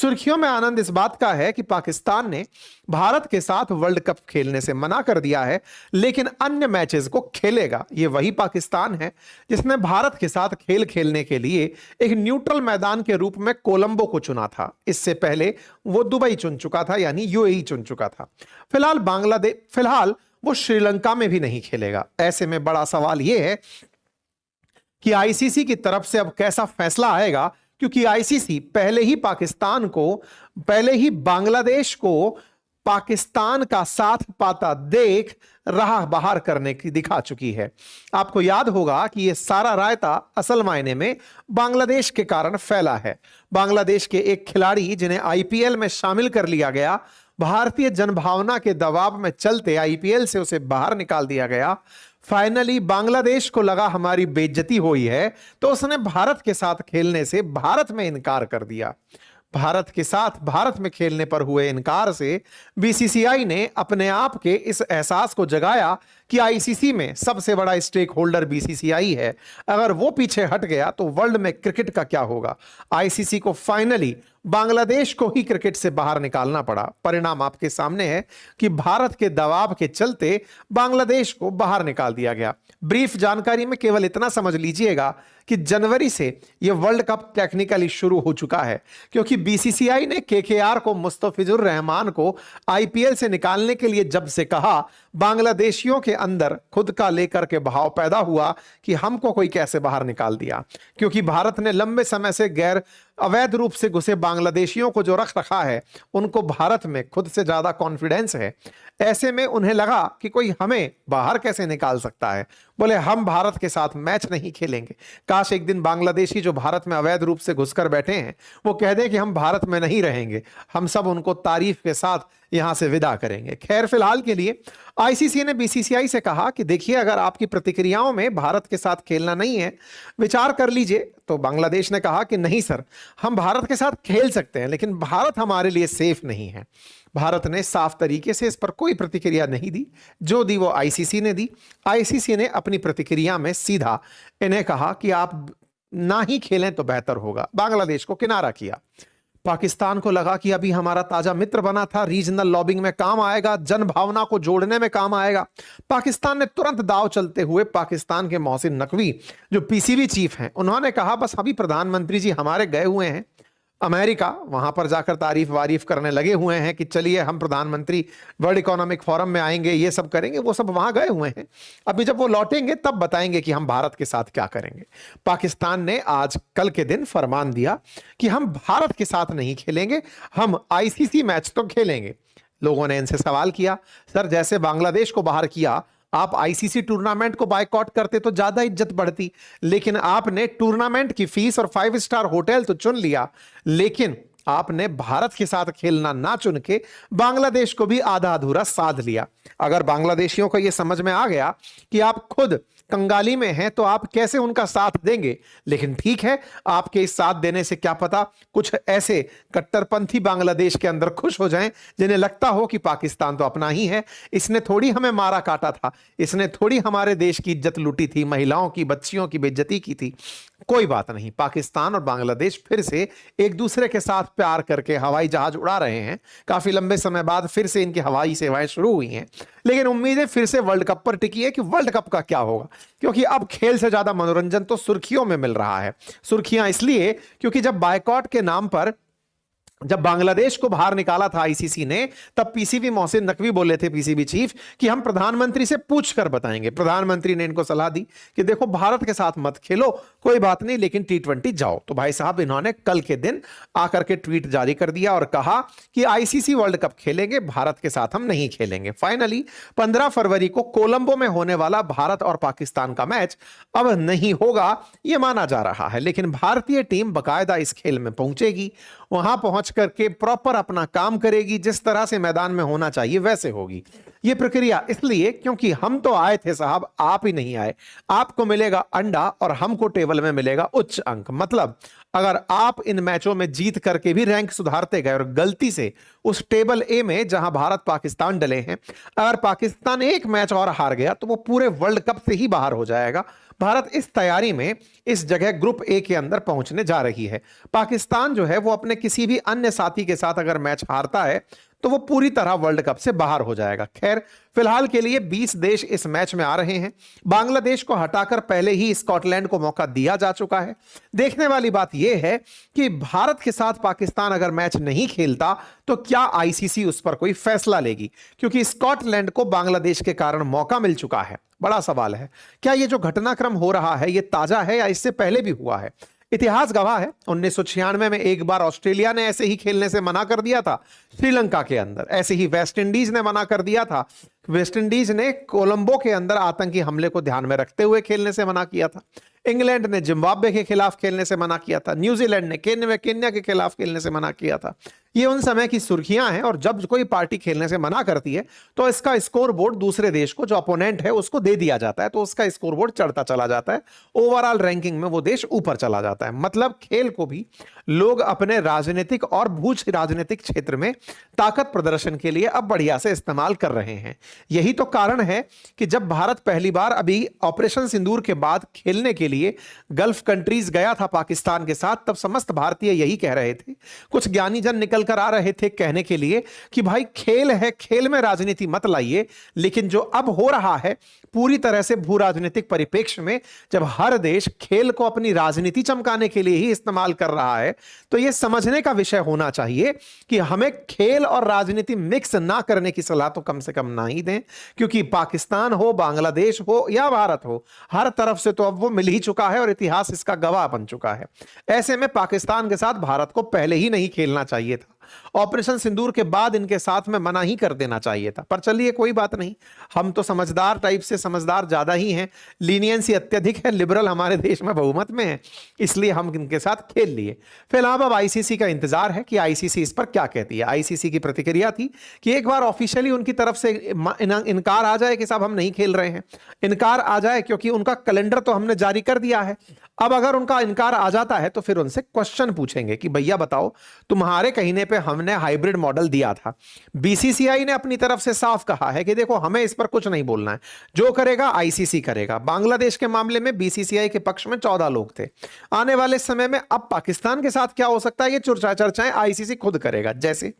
सुर्खियों में आनंद इस बात का है कि पाकिस्तान ने भारत के साथ वर्ल्ड कप खेलने से मना कर दिया है, लेकिन अन्य मैचेस को खेलेगा। ये वही पाकिस्तान है जिसने भारत के साथ खेल खेलने के लिए एक न्यूट्रल मैदान के रूप में कोलंबो को चुना था। इससे पहले वो दुबई चुन चुका था, यानी यूएई चुन चुका था। फिलहाल वो श्रीलंका में भी नहीं खेलेगा। ऐसे में बड़ा सवाल यह है कि आईसीसी की तरफ से अब कैसा फैसला आएगा, क्योंकि आईसीसी पहले ही बांग्लादेश को पाकिस्तान का साथ पाता देख राह बाहर करने की दिखा चुकी है। आपको याद होगा कि यह सारा रायता असल मायने में बांग्लादेश के कारण फैला है। बांग्लादेश के एक खिलाड़ी जिन्हें आईपीएल में शामिल कर लिया गया, भारतीय जनभावना के दबाव में चलते आईपीएल से उसे बाहर निकाल दिया गया। फाइनली बांग्लादेश को लगा हमारी बेइज्जती हुई है, तो उसने भारत के साथ खेलने से भारत में इनकार कर दिया। भारत में खेलने पर हुए इनकार से बीसीसीआई ने अपने आप के इस एहसास को जगाया कि आईसीसी में सबसे बड़ा स्टेक होल्डर बीसीसीआई है। अगर वो पीछे हट गया तो वर्ल्ड में क्रिकेट का क्या होगा। आईसीसी को फाइनली बांग्लादेश को ही क्रिकेट से बाहर निकालना पड़ा। परिणाम आपके सामने है कि भारत के दबाव के चलते बांग्लादेश को बाहर निकाल दिया गया। ब्रीफ जानकारी में केवल इतना समझ लीजिएगा कि जनवरी से यह वर्ल्ड कप टेक्निकली शुरू हो चुका है, क्योंकि बीसीसीआई ने केकेआर को, मुस्तफिजुर रहमान को आईपीएल से निकालने के लिए जब से कहा, बांग्लादेशियों के अंदर खुद का लेकर के भाव पैदा हुआ कि हमको कोई कैसे बाहर निकाल दिया। क्योंकि भारत ने लंबे समय से गैर अवैध रूप से घुसे बांग्लादेशियों को जो रख रखा है, उनको भारत में खुद से ज्यादा कॉन्फिडेंस है। ऐसे में उन्हें लगा कि कोई हमें बाहर कैसे निकाल सकता है। बोले हम भारत के साथ मैच नहीं खेलेंगे। काश एक दिन बांग्लादेशी जो भारत में अवैध रूप से घुसकर बैठे हैं वो कह दें कि हम भारत में नहीं रहेंगे। हम सब उनको तारीफ के साथ यहां से विदा करेंगे। खैर, फिलहाल के लिए आईसीसी ने बीसीसीआई से कहा कि देखिए, अगर आपकी प्रतिक्रियाओं में भारत के साथ खेलना नहीं है, विचार कर लीजिए। तो बांग्लादेश ने कहा कि नहीं सर, हम भारत के साथ खेल सकते हैं, लेकिन भारत हमारे लिए सेफ नहीं है। भारत ने साफ तरीके से इस पर कोई प्रतिक्रिया नहीं दी। जो दी वो आईसीसी ने दी। आईसीसी ने अपनी प्रतिक्रिया में सीधा इन्हें कहा कि आप ना ही खेलें तो बेहतर होगा। बांग्लादेश को किनारा किया। पाकिस्तान को लगा कि अभी हमारा ताजा मित्र बना था, रीजनल लॉबिंग में काम आएगा, जन भावना को जोड़ने में काम आएगा। पाकिस्तान ने तुरंत दाव चलते हुए पाकिस्तान के मोहसिन नकवी जो पीसीबी चीफ हैं, उन्होंने कहा बस अभी प्रधानमंत्री जी हमारे गए हुए हैं अमेरिका, वहां पर जाकर तारीफ वारीफ करने लगे हुए हैं कि चलिए हम प्रधानमंत्री वर्ल्ड इकोनॉमिक फोरम में आएंगे, ये सब करेंगे। वो सब वहां गए हुए हैं। अभी जब वो लौटेंगे तब बताएंगे कि हम भारत के साथ क्या करेंगे। पाकिस्तान ने आज कल के दिन फरमान दिया कि हम भारत के साथ नहीं खेलेंगे, हम आईसीसी मैच तो खेलेंगे। लोगों ने इनसे सवाल किया, सर जैसे बांग्लादेश को बाहर किया, आप आईसीसी टूर्नामेंट को बायकॉट करते तो ज्यादा इज्जत बढ़ती, लेकिन आपने टूर्नामेंट की फीस और 5 स्टार होटल तो चुन लिया, लेकिन आपने भारत के साथ खेलना ना चुन के बांग्लादेश को भी आधा अधूरा साध लिया। अगर बांग्लादेशियों को यह समझ में आ गया कि आप खुद कंगाली में हैं तो आप कैसे उनका साथ देंगे। लेकिन ठीक है, आपके इस साथ देने से क्या पता कुछ ऐसे कट्टरपंथी बांग्लादेश के अंदर खुश हो जाएं जिन्हें लगता हो कि पाकिस्तान तो अपना ही है, इसने थोड़ी हमें मारा काटा था, इसने थोड़ी हमारे देश की इज्जत लूटी थी, महिलाओं की, बच्चियों की बेइज्जती की थी। कोई बात नहीं, पाकिस्तान और बांग्लादेश फिर से एक दूसरे के साथ प्यार करके हवाई जहाज उड़ा रहे हैं। काफी लंबे समय बाद फिर से इनकी हवाई सेवाएं शुरू हुई हैं, लेकिन उम्मीदें फिर से वर्ल्ड कप पर टिकी है कि वर्ल्ड कप का क्या होगा। क्योंकि अब खेल से ज्यादा मनोरंजन तो सुर्खियों में मिल रहा है। सुर्खियां इसलिए क्योंकि जब बायकॉट के नाम पर जब बांग्लादेश को बाहर निकाला था आईसीसी ने, तब पीसीबी मोहसिन नकवी बोले थे, पीसीबी चीफ, कि हम प्रधानमंत्री से पूछ कर बताएंगे। प्रधानमंत्री ने इनको सलाह दी कि देखो भारत के साथ मत खेलो, कोई बात नहीं, लेकिन टी20 जाओ। तो भाई साहब इन्होंने कल के दिन आकर के ट्वीट जारी कर दिया और कहा कि आईसीसी वर्ल्ड कप खेलेंगे, भारत के साथ हम नहीं खेलेंगे। फाइनली 15 फरवरी को कोलंबो में होने वाला भारत और पाकिस्तान का मैच अब नहीं होगा, यह माना जा रहा है। लेकिन भारतीय टीम बाकायदा इस खेल में पहुंचेगी, वहां पहुंच करके प्रॉपर अपना काम करेगी, जिस तरह से मैदान में होना चाहिए वैसे होगी। यह प्रक्रिया इसलिए क्योंकि हम तो आए थे साहब, आप ही नहीं आए। आपको मिलेगा अंडा और हमको टेबल में मिलेगा उच्च अंक। मतलब अगर आप इन मैचों में जीत करके भी रैंक सुधारते गए और गलती से उस टेबल ए में जहां भारत पाकिस्तान डले हैं, अगर पाकिस्तान एक मैच और हार गया तो वो पूरे वर्ल्ड कप से ही बाहर हो जाएगा। भारत इस तैयारी में इस जगह ग्रुप ए के अंदर पहुंचने जा रही है। पाकिस्तान जो है वो अपने किसी भी अन्य साथी के साथ अगर मैच हारता है तो वो पूरी तरह वर्ल्ड कप से बाहर हो जाएगा। खैर, फिलहाल के लिए 20 देश इस मैच में आ रहे हैं। बांग्लादेश को हटाकर पहले ही स्कॉटलैंड को मौका दिया जा चुका है। देखने वाली बात यह है कि भारत के साथ पाकिस्तान अगर मैच नहीं खेलता तो क्या आईसीसी उस पर कोई फैसला लेगी, क्योंकि स्कॉटलैंड को बांग्लादेश के कारण मौका मिल चुका है। बड़ा सवाल है, क्या यह जो घटनाक्रम हो रहा है यह ताजा है या इससे पहले भी हुआ है? इतिहास गवाह है, 1996 में एक बार ऑस्ट्रेलिया ने ऐसे ही खेलने से मना कर दिया था। श्रीलंका के अंदर ऐसे ही वेस्ट इंडीज ने मना कर दिया था। वेस्ट इंडीज ने कोलंबो के अंदर आतंकी हमले को ध्यान में रखते हुए खेलने से मना किया था। इंग्लैंड ने जिम्बाब्वे के खिलाफ खेलने से मना किया था। न्यूजीलैंड ने केन्या के खिलाफ खेलने से मना किया था। ये उन समय की सुर्खियां हैं, और जब कोई पार्टी खेलने से मना करती है तो इसका स्कोर बोर्ड दूसरे देश को, जो अपोनेंट है, उसको दे दिया जाता है, तो उसका स्कोर बोर्ड चढ़ता चला जाता है। ओवरऑल रैंकिंग में वो देश ऊपर चला जाता है। मतलब खेल को भी लोग अपने राजनीतिक और भू राजनीतिक क्षेत्र में ताकत प्रदर्शन के लिए अब बढ़िया से इस्तेमाल कर रहे हैं। यही तो कारण है कि जब भारत पहली बार अभी ऑपरेशन सिंदूर के बाद खेलने के लिए गल्फ कंट्रीज गया था पाकिस्तान के साथ, तब समस्त भारतीय यही कह रहे थे। कुछ ज्ञानी जन निकल कर आ रहे थे कहने के लिए कि भाई खेल है, खेल में राजनीति मत लाइए। लेकिन जो अब हो रहा है पूरी तरह से भू राजनीतिक परिप्रेक्ष्य में, जब हर देश खेल को अपनी राजनीति चमकाने के लिए ही इस्तेमाल कर रहा है, तो यह समझने का विषय होना चाहिए कि हमें खेल और राजनीति मिक्स ना करने की सलाह तो कम से कम ना ही दें। क्योंकि पाकिस्तान हो, बांग्लादेश हो या भारत हो, हर तरफ से तो अब वो मिल ही चुका है और इतिहास इसका गवाह बन चुका है। ऐसे में पाकिस्तान के साथ भारत को पहले ही नहीं खेलना चाहिए था। ऑपरेशन सिंदूर के बाद इनके साथ में मना ही कर देना चाहिए था। पर चलिए कोई बात नहीं, हम तो समझदार टाइप से समझदार ज्यादा ही हैं, लीनियंसी अत्यधिक है, लिबरल हमारे देश में बहुमत में है, इसलिए हम इनके साथ खेल लिए। फिलहाल अब आईसीसी का इंतजार है कि आईसीसी इस पर क्या कहती है। आईसीसी की प्रतिक्रिया थी कि एक बार ऑफिशियली उनकी तरफ से इनकार आ जाए कि साहब हम नहीं खेल रहे हैं, इनकार आ जाए, क्योंकि उनका कैलेंडर तो हमने जारी कर दिया है। अब अगर उनका इनकार आ जाता है तो फिर उनसे क्वेश्चन पूछेंगे कि भैया बताओ, तुम्हारे कहने पे हमने हाइब्रिड मॉडल दिया था। बीसीसीआई ने अपनी तरफ से साफ कहा है कि देखो हमें इस पर कुछ नहीं बोलना है, जो करेगा आईसीसी करेगा। बांग्लादेश के मामले में बीसीसीआई के पक्ष में 14 लोग थे। आने वाले समय में अब पाकिस्तान के साथ क्या हो सकता है, ये चर्चाएं आईसीसी खुद करेगा। जैसे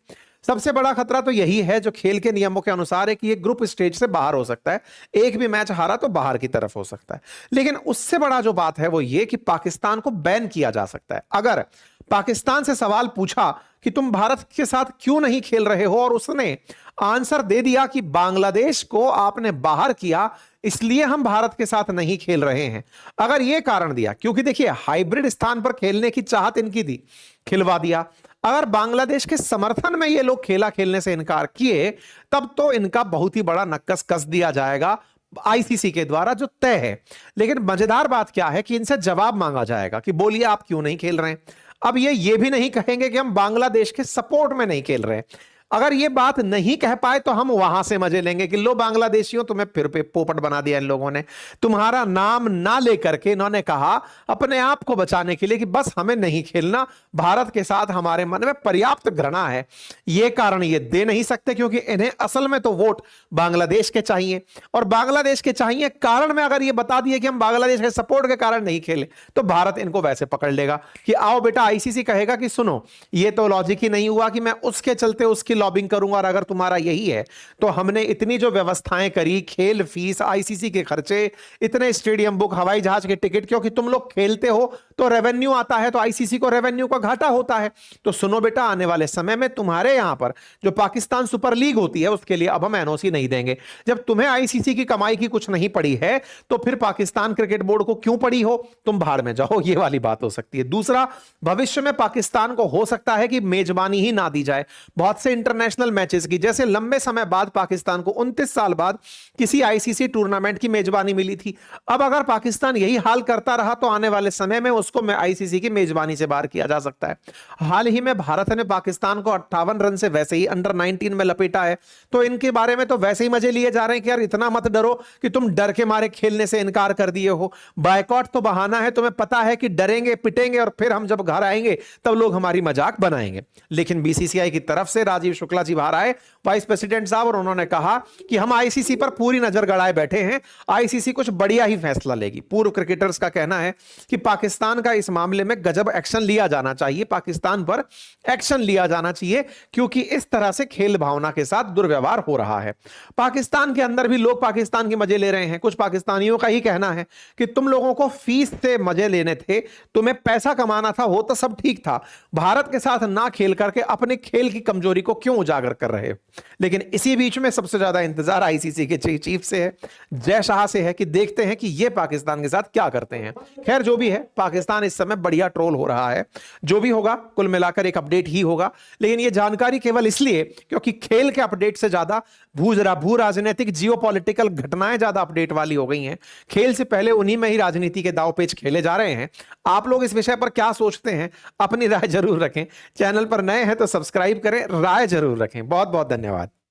सबसे बड़ा खतरा तो यही है जो खेल के नियमों के अनुसार है कि ये ग्रुप स्टेज से बाहर हो सकता है, एक भी मैच हारा तो बाहर की तरफ हो सकता है। लेकिन उससे बड़ा जो बात है वो ये कि पाकिस्तान को बैन किया जा सकता है। अगर पाकिस्तान से सवाल पूछा कि तुम भारत के साथ क्यों नहीं खेल रहे हो, और उसने आंसर दे दिया कि बांग्लादेश को आपने बाहर किया इसलिए हम भारत के साथ नहीं खेल रहे हैं, अगर यह कारण दिया, क्योंकि देखिए हाइब्रिड स्थान पर खेलने की चाहत इनकी थी, खिलवा दिया। अगर बांग्लादेश के समर्थन में ये लोग खेलने से इनकार किए, तब तो इनका बहुत ही बड़ा नक्कस कस दिया जाएगा आईसीसी के द्वारा, जो तय है। लेकिन मजेदार बात क्या है कि इनसे जवाब मांगा जाएगा कि बोलिए आप क्यों नहीं खेल रहे हैं। अब ये भी नहीं कहेंगे कि हम बांग्लादेश के सपोर्ट में नहीं खेल रहे हैं। अगर ये बात नहीं कह पाए तो हम वहां से मजे लेंगे कि लो बांग्लादेशियों, तुम्हें फिर पे पोपट बना दिया इन लोगों ने। तुम्हारा नाम ना लेकर के इन्होंने कहा अपने आप को बचाने के लिए कि बस हमें नहीं खेलना, भारत के साथ हमारे मन में पर्याप्त घृणा है। ये कारण ये दे नहीं सकते, क्योंकि इन्हें असल में तो वोट बांग्लादेश के चाहिए, और बांग्लादेश के चाहिए कारण में अगर ये बता दिए कि हम बांग्लादेश के सपोर्ट के कारण नहीं खेले, तो भारत इनको वैसे पकड़ लेगा कि आओ बेटा, आईसीसी कहेगा कि सुनो ये तो लॉजिक ही नहीं हुआ कि मैं उसके चलते उसकी लॉबिंग करूंगा, और अगर तुम्हारा यही है तो हमने इतनी जो व्यवस्थाएं करी, खेल फीस, आईसीसी के खर्चे, इतने स्टेडियम बुक, हवाई जहाज के टिकट, क्योंकि तुम लोग खेलते हो तो रेवेन्यू आता है, तो आईसीसी को रेवेन्यू का घाटा होता है। तो सुनो बेटा, आने वाले समय में तुम्हारे यहां पर जो पाकिस्तान सुपर लीग होती है उसके लिए अब हम एनओसी नहीं देंगे। जब तुम्हें आईसीसी की कमाई की कुछ नहीं पड़ी है तो फिर पाकिस्तान क्रिकेट बोर्ड को क्यों पड़ी हो, तुम भाड़ में जाओ, ये वाली बात हो सकती है। दूसरा, भविष्य में पाकिस्तान को हो सकता है कि मेजबानी ही ना दी जाए बहुत से इंटरनेशनल मैचेस की। जैसे लंबे समय बाद पाकिस्तान को 29 साल बाद किसी आईसीसी टूर्नामेंट की मेजबानी मिली थी। अब अगर पाकिस्तान यही हाल करता रहा तो आने वाले समय में उसको आईसीसी की मेजबानी से बाहर किया जा सकता है। हाल ही में भारत ने पाकिस्तान को 58 रन से वैसे ही अंडर 19 में लपेटा है, तो इनके बारे में तो वैसे ही मजे लिए जा रहे हैं कि यार इतना मत डरो कि तुम डर के मारे खेलने से इनकार कर दिए हो। बायकॉट तो बहाना है, तुम्हें पता है कि डरेंगे पिटेंगे और फिर हम जब घर आएंगे तब लोग हमारी मजाक बनाएंगे। लेकिन बीसीसीआई की तरफ से राजीव शुक्ला जी बाहर आए, वाइस प्रेसिडेंट साहब, और उन्होंने कहा कि हम आईसीसी पर पूरी नजर गड़ाए बैठे हैं, आईसीसी कुछ बढ़िया ही फैसला लेगी। पूर्व क्रिकेटर्स का कहना है कि पाकिस्तान का इस मामले में गजब एक्शन लिया जाना चाहिए, पाकिस्तान पर एक्शन लिया जाना चाहिए, क्योंकि इस तरह से खेल भावना के साथ दुर्व्यवहार हो रहा है। पाकिस्तान के अंदर भी लोग पाकिस्तान के मजे ले रहे हैं। कुछ पाकिस्तानियों का ही कहना है कि तुम लोगों को फीस से मजे लेने थे, तुम्हें पैसा कमाना था, वो तो सब ठीक था, भारत के साथ ना खेल करके अपने खेल की कमजोरी को क्यों उजागर कर रहे हो। लेकिन इसी बीच में सबसे ज्यादा इंतजार आईसीसी के चीफ से है, जय शाह से है, कि देखते हैं कि ये पाकिस्तान के साथ क्या करते हैं। खैर जो भी है, पाकिस्तान इस समय बढ़िया ट्रोल हो रहा है। जो भी होगा कुल मिलाकर एक अपडेट ही होगा, लेकिन ये जानकारी केवल इसलिए क्योंकि खेल के अपडेट से ज्यादा भू राजनीतिक जियोपॉलिटिकल घटनाएं ज्यादा अपडेट वाली हो गई हैं। खेल से पहले उन्हीं में ही राजनीति के दाव पेच खेले जा रहे हैं। आप लोग इस विषय पर क्या सोचते हैं, अपनी राय जरूर रखें। चैनल पर नए हैं तो सब्सक्राइब करें, राय जरूर रखें। बहुत बहुत धन्यवाद।